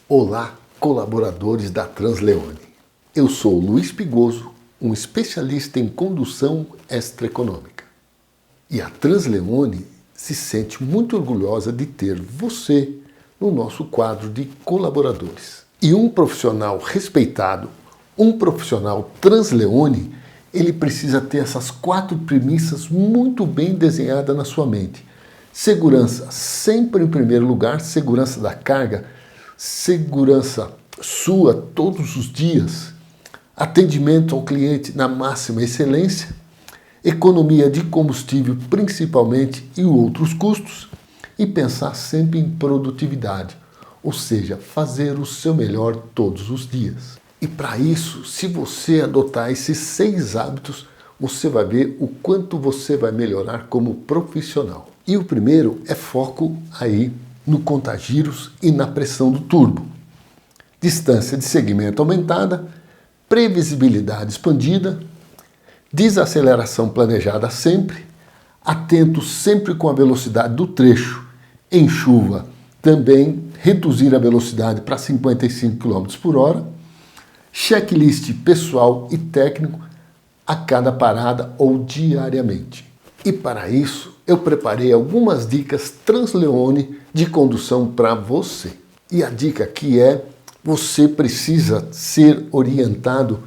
Olá, colaboradores da Transleone. Eu sou Luiz Pigoso, um especialista em condução extraeconômica. E a Transleone se sente muito orgulhosa de ter você no nosso quadro de colaboradores. E um profissional respeitado, um profissional Transleone, ele precisa ter essas 4 premissas muito bem desenhadas na sua mente. Segurança sempre em primeiro lugar, segurança da carga, segurança sua todos os dias, atendimento ao cliente na máxima excelência, economia de combustível principalmente e outros custos, e pensar sempre em produtividade, ou seja, fazer o seu melhor todos os dias. E para isso, se você adotar esses 6 hábitos, você vai ver o quanto você vai melhorar como profissional. E o primeiro é foco aí no contagiros e na pressão do turbo. Distância de segmento aumentada, previsibilidade expandida, desaceleração planejada sempre, atento sempre com a velocidade do trecho. Em chuva, também reduzir a velocidade para 55 km por hora, checklist pessoal e técnico a cada parada ou diariamente. E para isso, eu preparei algumas dicas Transleone de condução para você. E a dica aqui é: você precisa ser orientado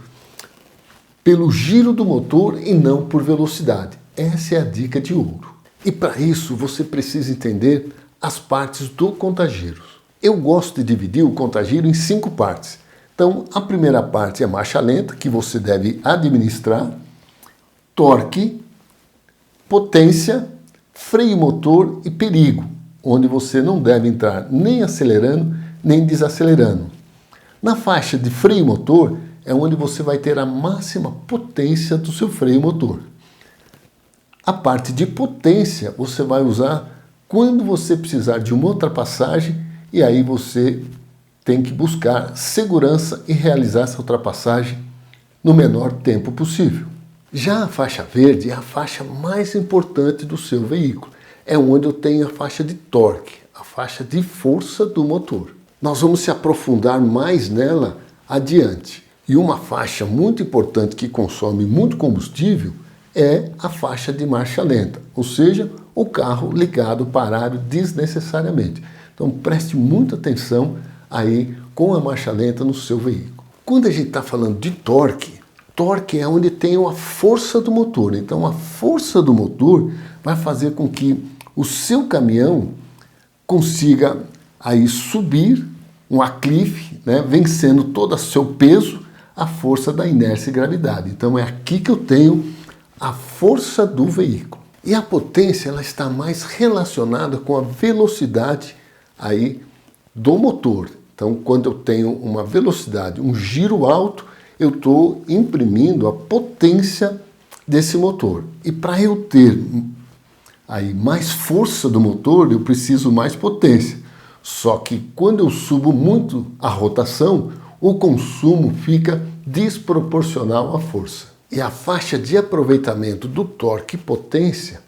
pelo giro do motor e não por velocidade. Essa é a dica de ouro. E para isso, você precisa entender as partes do contagiros. Eu gosto de dividir o contagiro em 5 partes. Então, a primeira parte é marcha lenta, que você deve administrar, torque, potência, freio motor e perigo, onde você não deve entrar nem acelerando, nem desacelerando. Na faixa de freio motor é onde você vai ter a máxima potência do seu freio motor. A parte de potência você vai usar quando você precisar de uma ultrapassagem, e aí você tem que buscar segurança e realizar essa ultrapassagem no menor tempo possível. Já a faixa verde é a faixa mais importante do seu veículo. É onde eu tenho a faixa de torque, a faixa de força do motor. Nós vamos se aprofundar mais nela adiante. E uma faixa muito importante que consome muito combustível é a faixa de marcha lenta, ou seja, o carro ligado, parado desnecessariamente. Então preste muita atenção aí com a marcha lenta no seu veículo. Quando a gente está falando de torque, torque é onde tem a força do motor. Então a força do motor vai fazer com que o seu caminhão consiga aí subir um aclive, né, vencendo todo o seu peso, a força da inércia e gravidade. Então é aqui que eu tenho a força do veículo. E a potência ela está mais relacionada com a velocidade aí do motor. Então, quando eu tenho uma velocidade, um giro alto, eu estou imprimindo a potência desse motor. E para eu ter aí mais força do motor, eu preciso mais potência. Só que quando eu subo muito a rotação, o consumo fica desproporcional à força. E a faixa de aproveitamento do torque e potência,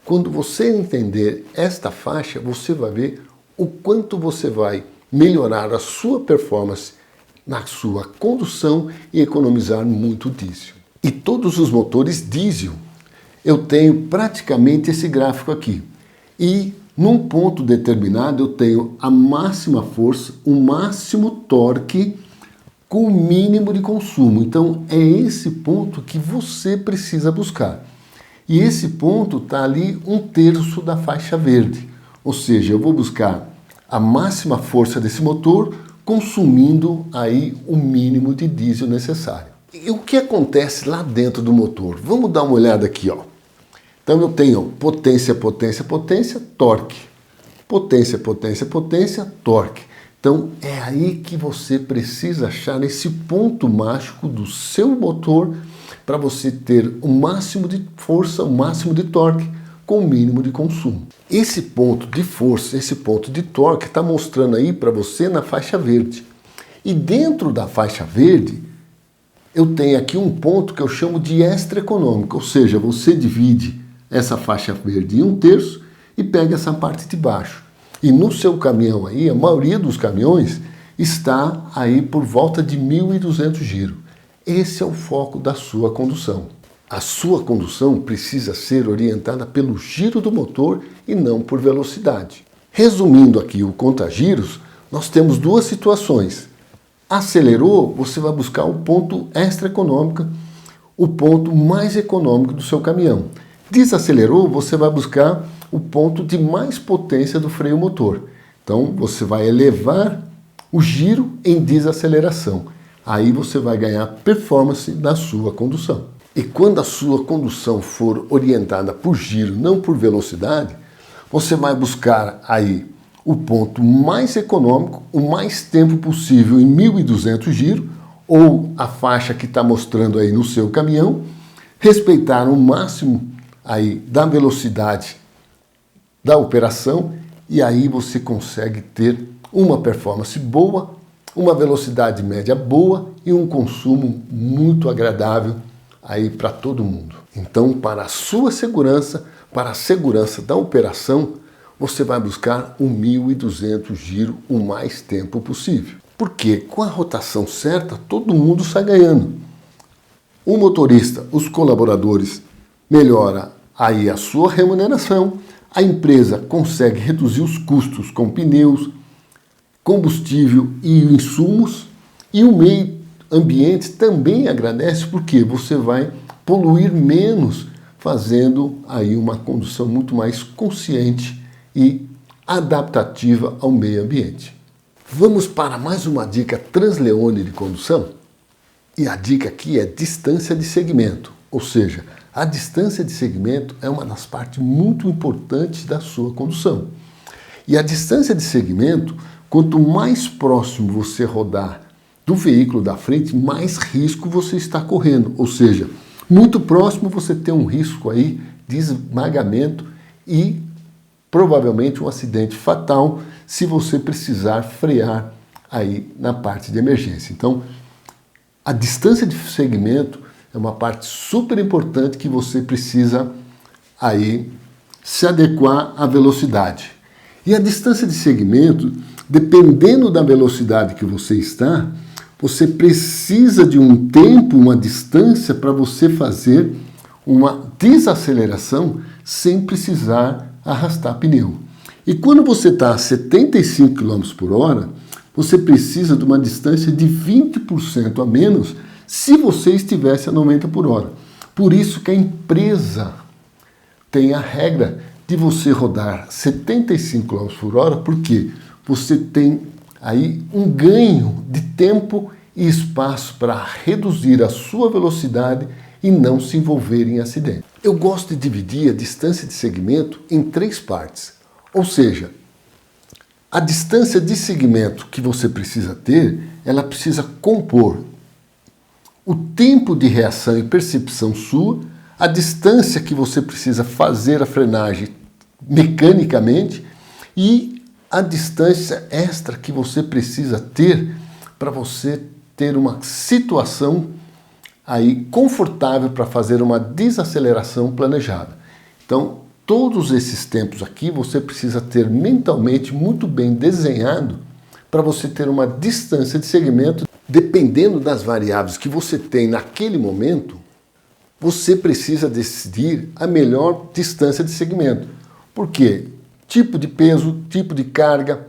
quando você entender esta faixa, você vai ver o quanto você vai melhorar a sua performance na sua condução e economizar muito diesel. E todos os motores diesel, eu tenho praticamente esse gráfico aqui. E num ponto determinado eu tenho a máxima força, o máximo torque com o mínimo de consumo. Então é esse ponto que você precisa buscar. E esse ponto está ali 1/3 da faixa verde. Ou seja, eu vou buscar a máxima força desse motor consumindo aí o mínimo de diesel necessário. E o que acontece lá dentro do motor? Vamos dar uma olhada aqui, ó. Então eu tenho potência, potência, potência, torque. Potência, potência, potência, torque. Então é aí que você precisa achar esse ponto mágico do seu motor para você ter o máximo de força, o máximo de torque com o mínimo de consumo. Esse ponto de força, esse ponto de torque está mostrando aí para você na faixa verde. E dentro da faixa verde, eu tenho aqui um ponto que eu chamo de extra econômico, ou seja, você divide essa faixa verde em 1/3 e pega essa parte de baixo. E no seu caminhão aí, a maioria dos caminhões, está aí por volta de 1.200 giros. Esse é o foco da sua condução. A sua condução precisa ser orientada pelo giro do motor e não por velocidade. Resumindo aqui o conta-giros, nós temos duas situações. Acelerou, você vai buscar o ponto extra econômico, o ponto mais econômico do seu caminhão. Desacelerou, você vai buscar o ponto de mais potência do freio motor. Então você vai elevar o giro em desaceleração. Aí você vai ganhar performance na sua condução. E quando a sua condução for orientada por giro, não por velocidade, você vai buscar aí o ponto mais econômico, o mais tempo possível em 1.200 giros, ou a faixa que está mostrando aí no seu caminhão, respeitar o máximo aí da velocidade da operação, e aí você consegue ter uma performance boa, uma velocidade média boa e um consumo muito agradável aí para todo mundo. Então, para a sua segurança, para a segurança da operação, você vai buscar 1.200 giros o mais tempo possível. Porque com a rotação certa, todo mundo sai ganhando. O motorista, os colaboradores, melhora aí a sua remuneração, a empresa consegue reduzir os custos com pneus, combustível e insumos, e o meio ambiente também agradece porque você vai poluir menos fazendo aí uma condução muito mais consciente e adaptativa ao meio ambiente. Vamos para mais uma dica Transleone de condução? E a dica aqui é distância de segmento, ou seja, a distância de segmento é uma das partes muito importantes da sua condução. E a distância de segmento, quanto mais próximo você rodar do veículo da frente, mais risco você está correndo. Ou seja, muito próximo você tem um risco aí de esmagamento e provavelmente um acidente fatal se você precisar frear aí na parte de emergência. Então, a distância de segmento é uma parte super importante que você precisa aí se adequar à velocidade. E a distância de segmento, dependendo da velocidade que você está, você precisa de um tempo, uma distância para você fazer uma desaceleração sem precisar arrastar pneu. E quando você está a 75 km por hora, você precisa de uma distância de 20% a menos se você estivesse a 90 por hora. Por isso que a empresa tem a regra de você rodar 75 km por hora, porque você tem aí um ganho de tempo e espaço para reduzir a sua velocidade e não se envolver em acidente. Eu gosto de dividir a distância de segmento em 3 partes. Ou seja, a distância de segmento que você precisa ter, ela precisa compor o tempo de reação e percepção sua, a distância que você precisa fazer a frenagem mecanicamente e a distância extra que você precisa ter para você ter uma situação aí confortável para fazer uma desaceleração planejada. Então, todos esses tempos aqui você precisa ter mentalmente muito bem desenhado para você ter uma distância de segmento. Dependendo das variáveis que você tem naquele momento, você precisa decidir a melhor distância de segmento. Por quê? Tipo de peso, tipo de carga,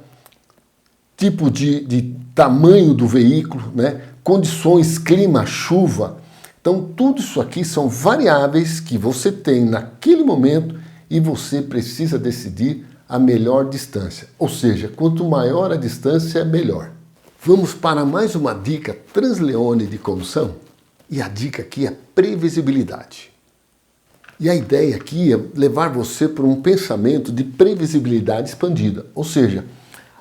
tipo de tamanho do veículo, né? Condições, clima, chuva. Então, tudo isso aqui são variáveis que você tem naquele momento e você precisa decidir a melhor distância. Ou seja, quanto maior a distância, melhor. Vamos para mais uma dica Transleone de condução? E a dica aqui é previsibilidade. E a ideia aqui é levar você para um pensamento de previsibilidade expandida. Ou seja,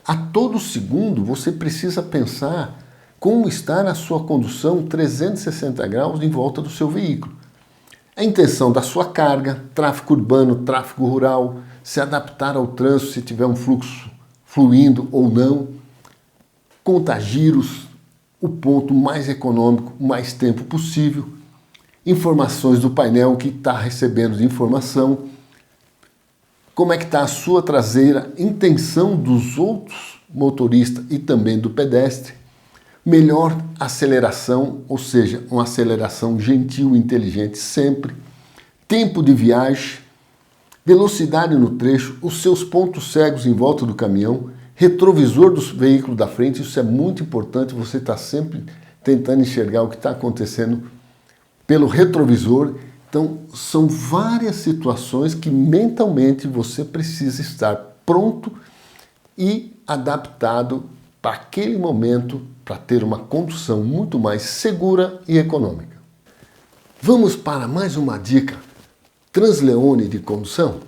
a todo segundo você precisa pensar como está a sua condução 360 graus em volta do seu veículo. A intenção da sua carga, tráfego urbano, tráfego rural, se adaptar ao trânsito se tiver um fluxo fluindo ou não, conta-giros, o ponto mais econômico, mais tempo possível, informações do painel que está recebendo de informação, como é que está a sua traseira, intenção dos outros motoristas e também do pedestre, melhor aceleração, ou seja, uma aceleração gentil e inteligente sempre, tempo de viagem, velocidade no trecho, os seus pontos cegos em volta do caminhão, retrovisor do veículo da frente, isso é muito importante, você está sempre tentando enxergar o que está acontecendo pelo retrovisor. Então, são várias situações que mentalmente você precisa estar pronto e adaptado para aquele momento para ter uma condução muito mais segura e econômica. Vamos para mais uma dica Transleone de condução?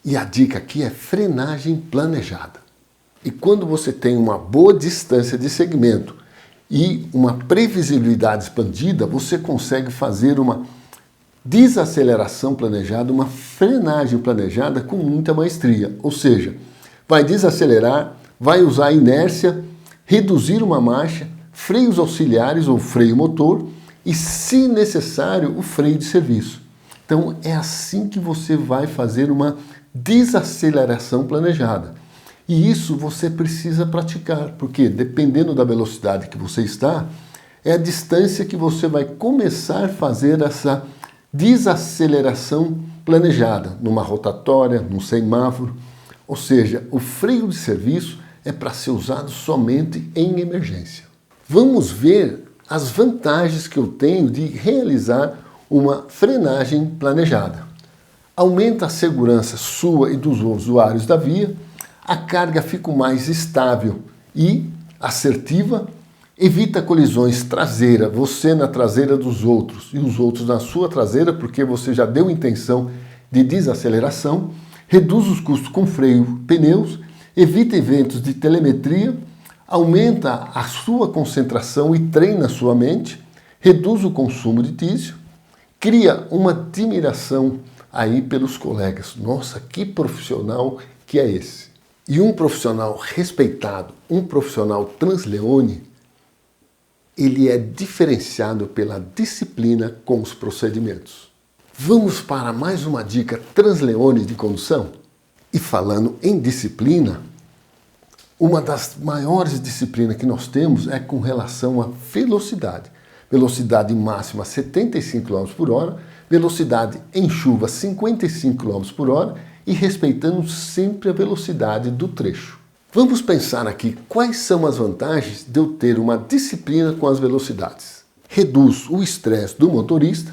E a dica aqui é frenagem planejada. E quando você tem uma boa distância de segmento e uma previsibilidade expandida, você consegue fazer uma desaceleração planejada, uma frenagem planejada com muita maestria. Ou seja, vai desacelerar, vai usar a inércia, reduzir uma marcha, freios auxiliares ou freio motor e, se necessário, o freio de serviço. Então é assim que você vai fazer uma desaceleração planejada. E isso você precisa praticar, porque dependendo da velocidade que você está, é a distância que você vai começar a fazer essa desaceleração planejada, numa rotatória, num semáforo. Ou seja, o freio de serviço é para ser usado somente em emergência. Vamos ver as vantagens que eu tenho de realizar uma frenagem planejada. Aumenta a segurança sua e dos usuários da via, a carga fica mais estável e assertiva, evita colisões traseira, você na traseira dos outros e os outros na sua traseira, porque você já deu intenção de desaceleração, reduz os custos com freio, pneus, evita eventos de telemetria, aumenta a sua concentração e treina a sua mente, reduz o consumo de diesel, cria uma admiração aí pelos colegas. Nossa, que profissional que é esse! E um profissional respeitado, um profissional Transleone, ele é diferenciado pela disciplina com os procedimentos. Vamos para mais uma dica Transleone de condução? E falando em disciplina, uma das maiores disciplinas que nós temos é com relação à velocidade. Velocidade máxima 75 km por hora, velocidade em chuva 55 km por hora e respeitando sempre a velocidade do trecho. Vamos pensar aqui quais são as vantagens de eu ter uma disciplina com as velocidades. Reduz o estresse do motorista,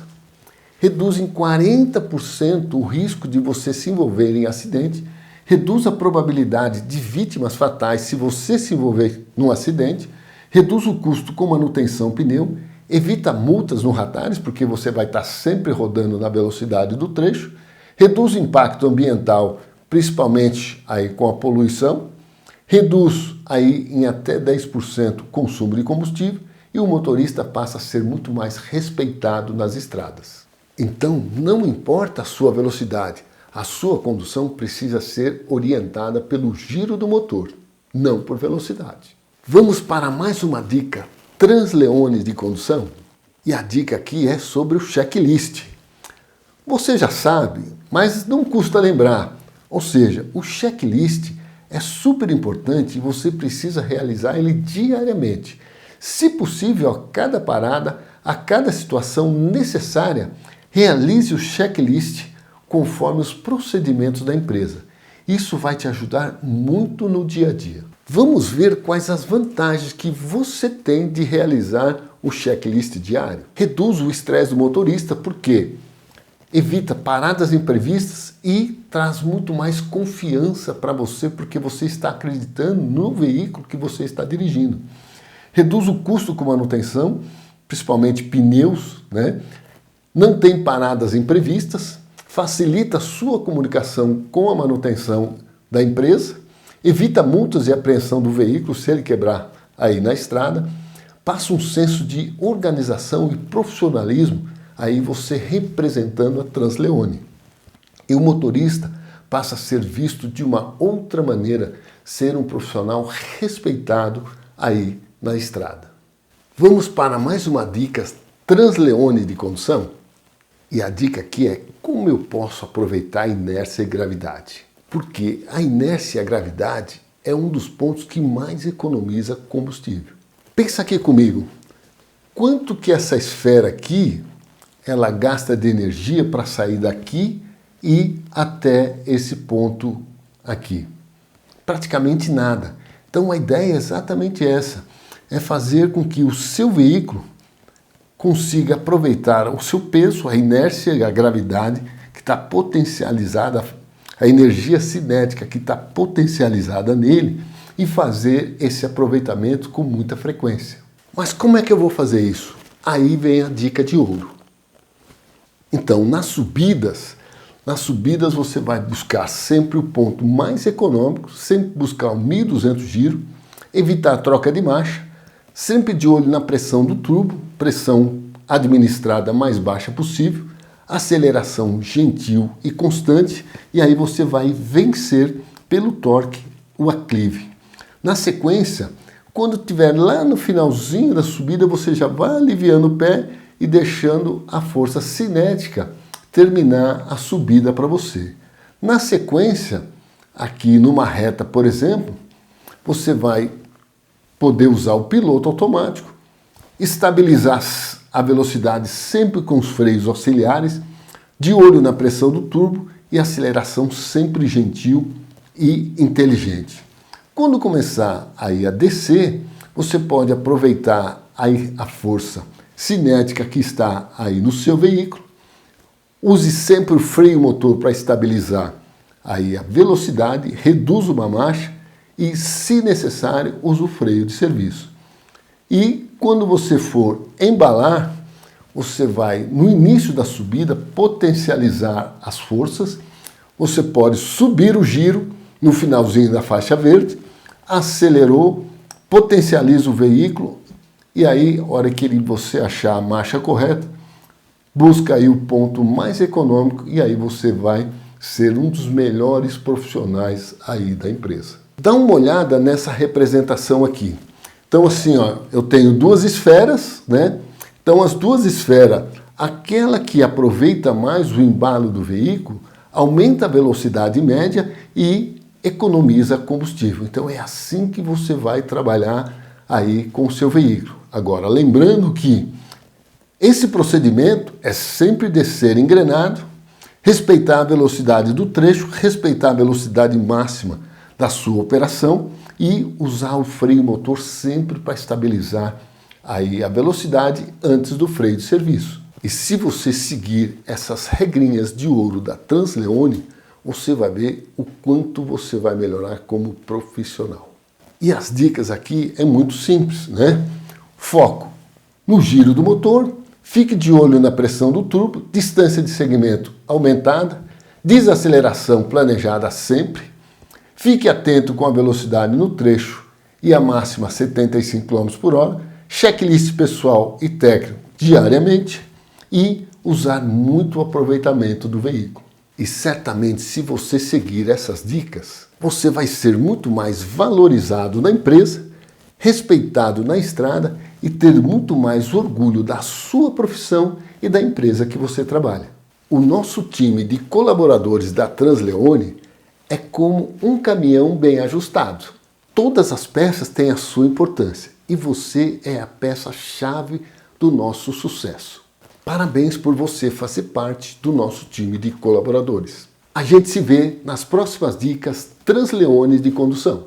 reduz em 40% o risco de você se envolver em acidente, reduz a probabilidade de vítimas fatais se você se envolver num acidente, reduz o custo com manutenção pneu, evita multas no radares, porque você vai estar sempre rodando na velocidade do trecho, reduz o impacto ambiental, principalmente aí com a poluição, reduz aí em até 10% o consumo de combustível e o motorista passa a ser muito mais respeitado nas estradas. Então, não importa a sua velocidade, a sua condução precisa ser orientada pelo giro do motor, não por velocidade. Vamos para mais uma dica Transleone de condução? E a dica aqui é sobre o checklist. Você já sabe, mas não custa lembrar. Ou seja, o checklist é super importante e você precisa realizar ele diariamente. Se possível, a cada parada, a cada situação necessária, realize o checklist conforme os procedimentos da empresa. Isso vai te ajudar muito no dia a dia. Vamos ver quais as vantagens que você tem de realizar o checklist diário. Reduz o estresse do motorista porque evita paradas imprevistas e traz muito mais confiança para você porque você está acreditando no veículo que você está dirigindo. Reduz o custo com manutenção, principalmente pneus, né? Não tem paradas imprevistas, facilita a sua comunicação com a manutenção da empresa, evita multas e apreensão do veículo se ele quebrar aí na estrada, passa um senso de organização e profissionalismo, aí você representando a Transleone. E o motorista passa a ser visto de uma outra maneira, ser um profissional respeitado aí na estrada. Vamos para mais uma dica Transleone de condução? E a dica aqui é como eu posso aproveitar a inércia e gravidade. Porque a inércia e a gravidade é um dos pontos que mais economiza combustível. Pensa aqui comigo, quanto que essa esfera aqui, ela gasta de energia para sair daqui e até esse ponto aqui? Praticamente nada. Então a ideia é exatamente essa, é fazer com que o seu veículo consiga aproveitar o seu peso, a inércia e a gravidade que está potencializada, a energia cinética que está potencializada nele e fazer esse aproveitamento com muita frequência. Mas como é que eu vou fazer isso? Aí vem a dica de ouro. Então, nas subidas você vai buscar sempre o ponto mais econômico, sempre buscar o 1.200 giro, evitar a troca de marcha, sempre de olho na pressão do turbo, pressão administrada mais baixa possível, aceleração gentil e constante, e aí você vai vencer pelo torque o aclive. Na sequência, quando estiver lá no finalzinho da subida, você já vai aliviando o pé e deixando a força cinética terminar a subida para você. Na sequência, aqui numa reta, por exemplo, você vai poder usar o piloto automático, estabilizar a velocidade sempre com os freios auxiliares, de olho na pressão do turbo e aceleração sempre gentil e inteligente. Quando começar aí a descer, você pode aproveitar aí a força cinética que está aí no seu veículo. Use sempre o freio motor para estabilizar aí a velocidade, reduza uma marcha e, se necessário, use o freio de serviço. E quando você for embalar, você vai, no início da subida, potencializar as forças. Você pode subir o giro no finalzinho da faixa verde, acelerou, potencializa o veículo e aí, na hora que você achar a marcha correta, busca aí o ponto mais econômico e aí você vai ser um dos melhores profissionais aí da empresa. Dá uma olhada nessa representação aqui. Então assim, ó, eu tenho duas esferas, né? Então as duas esferas, aquela que aproveita mais o embalo do veículo, aumenta a velocidade média e economiza combustível. Então é assim que você vai trabalhar aí com o seu veículo. Agora, lembrando que esse procedimento é sempre descer engrenado, respeitar a velocidade do trecho, respeitar a velocidade máxima da sua operação e usar o freio motor sempre para estabilizar aí a velocidade antes do freio de serviço. E se você seguir essas regrinhas de ouro da Transleone, você vai ver o quanto você vai melhorar como profissional. E as dicas aqui é muito simples, né? Foco no giro do motor, fique de olho na pressão do turbo, distância de segmento aumentada, desaceleração planejada sempre, fique atento com a velocidade no trecho e a máxima 75 km por hora, checklist pessoal e técnico diariamente e usar muito o aproveitamento do veículo. E certamente, se você seguir essas dicas, você vai ser muito mais valorizado na empresa, respeitado na estrada e ter muito mais orgulho da sua profissão e da empresa que você trabalha. O nosso time de colaboradores da Transleone é como um caminhão bem ajustado. Todas as peças têm a sua importância e você é a peça-chave do nosso sucesso. Parabéns por você fazer parte do nosso time de colaboradores. A gente se vê nas próximas dicas Transleone de condução.